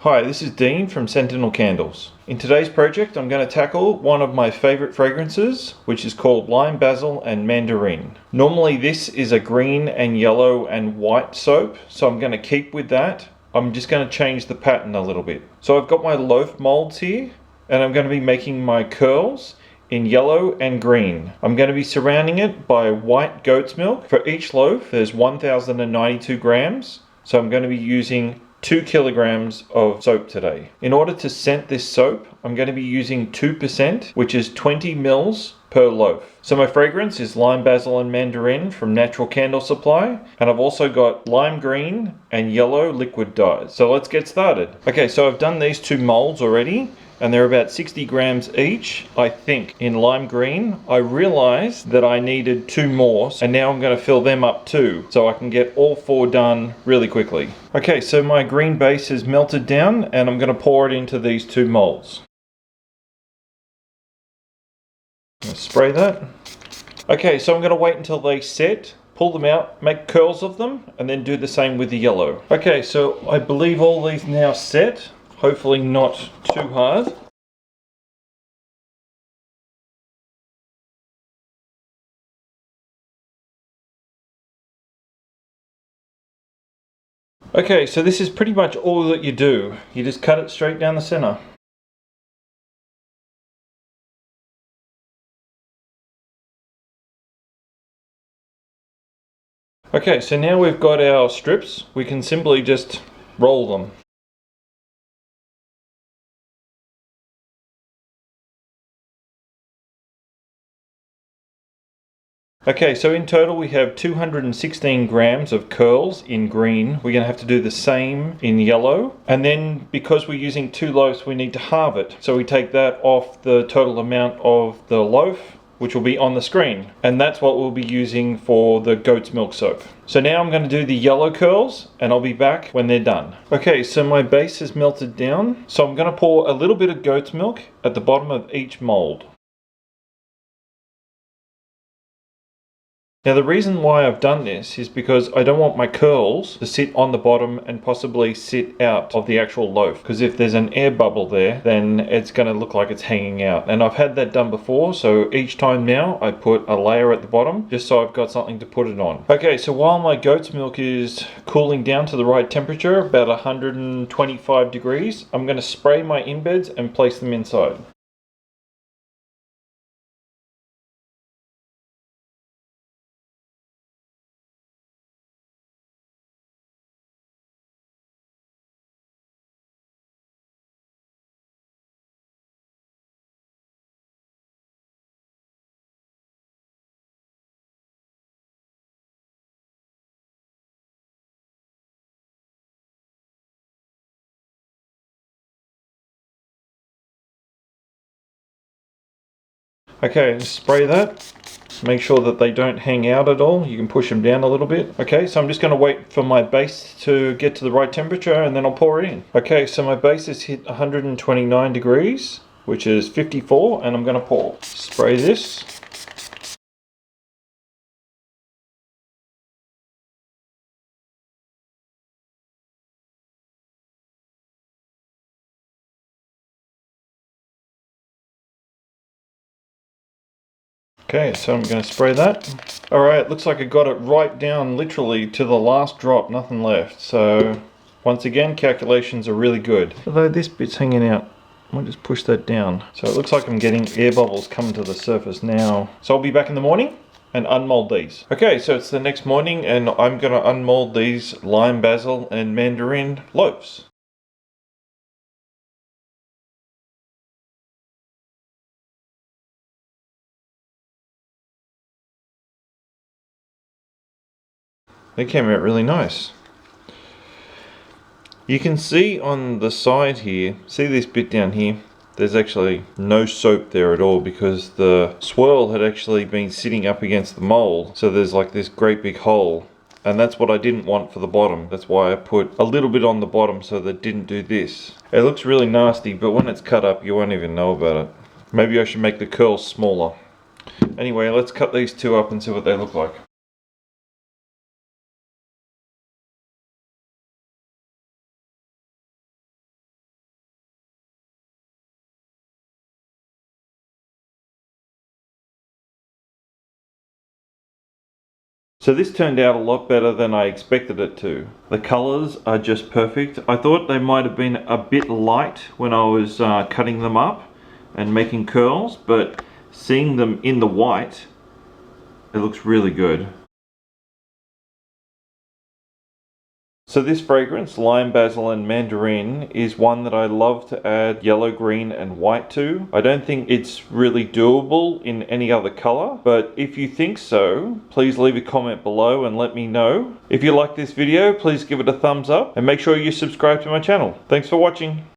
Hi, this is Dean from Sentinel Candles. In today's project I'm going to tackle one of my favourite fragrances, which is called Lime Basil and Mandarin. Normally this is a green and yellow and white soap, so I'm going to keep with that. I'm just going to change the pattern a little bit. So I've got my loaf molds here, and I'm going to be making my curls in yellow and green. I'm going to be surrounding it by white goat's milk. For each loaf there's 1092 grams, so I'm going to be using 2 kilograms of soap today. In order to scent this soap, I'm going to be using 2%, which is 20 mils per loaf. So my fragrance is Lime Basil and Mandarin from Natural Candle Supply, and I've also got lime green and yellow liquid dyes. So let's get started. Okay, so I've done these 2 molds already, and they're about 60 grams each, I think. In lime green, I realized that I needed 2 more, and now I'm going to fill them up too, so I can get all 4 done really quickly. Okay, so my green base is melted down, and I'm going to pour it into these 2 molds. I'm going to spray that. Okay, so I'm going to wait until they set, pull them out, make curls of them, and then do the same with the yellow. Okay, so I believe all these now set. Hopefully not too hard. Okay, so this is pretty much all that you do. You just cut it straight down the center. Okay, so now we've got our strips. We can simply just roll them. Okay, so in total we have 216 grams of curls in green. We're going to have to do the same in yellow. And then because we're using 2 loaves, we need to halve it. So we take that off the total amount of the loaf, which will be on the screen. And that's what we'll be using for the goat's milk soap. So now I'm going to do the yellow curls, and I'll be back when they're done. Okay, so my base is melted down. So I'm going to pour a little bit of goat's milk at the bottom of each mold. Now the reason why I've done this is because I don't want my curls to sit on the bottom and possibly sit out of the actual loaf, because if there's an air bubble there, then it's going to look like it's hanging out. And I've had that done before, so each time now I put a layer at the bottom just so I've got something to put it on. Okay, so while my goat's milk is cooling down to the right temperature, about 125 degrees, I'm going to spray my embeds and place them inside. Okay, spray that. Make sure that they don't hang out at all. You can push them down a little bit. Okay, so I'm just going to wait for my base to get to the right temperature, and then I'll pour it in. Okay, so my base has hit 129 degrees, which is 54, and I'm going to pour. Spray this. Okay, so I'm going to spray that. Alright, looks like I got it right down literally to the last drop, nothing left. So once again, calculations are really good. Although this bit's hanging out, I might just push that down. So it looks like I'm getting air bubbles coming to the surface now. So I'll be back in the morning and unmold these. Okay, so it's the next morning and I'm going to unmold these Lime Basil and Mandarin loaves. They came out really nice. You can see on the side here, see this bit down here? There's actually no soap there at all because the swirl had actually been sitting up against the mold. So there's like this great big hole. And that's what I didn't want for the bottom. That's why I put a little bit on the bottom so that it didn't do this. It looks really nasty, but when it's cut up, you won't even know about it. Maybe I should make the curls smaller. Anyway, let's cut these 2 up and see what they look like. So this turned out a lot better than I expected it to. The colors are just perfect. I thought they might have been a bit light when I was cutting them up and making curls, but seeing them in the white, it looks really good. So this fragrance, Lime Basil and Mandarin, is one that I love to add yellow, green and white to. I don't think it's really doable in any other color, but if you think so, please leave a comment below and let me know. If you like this video, please give it a thumbs up and make sure you subscribe to my channel. Thanks for watching.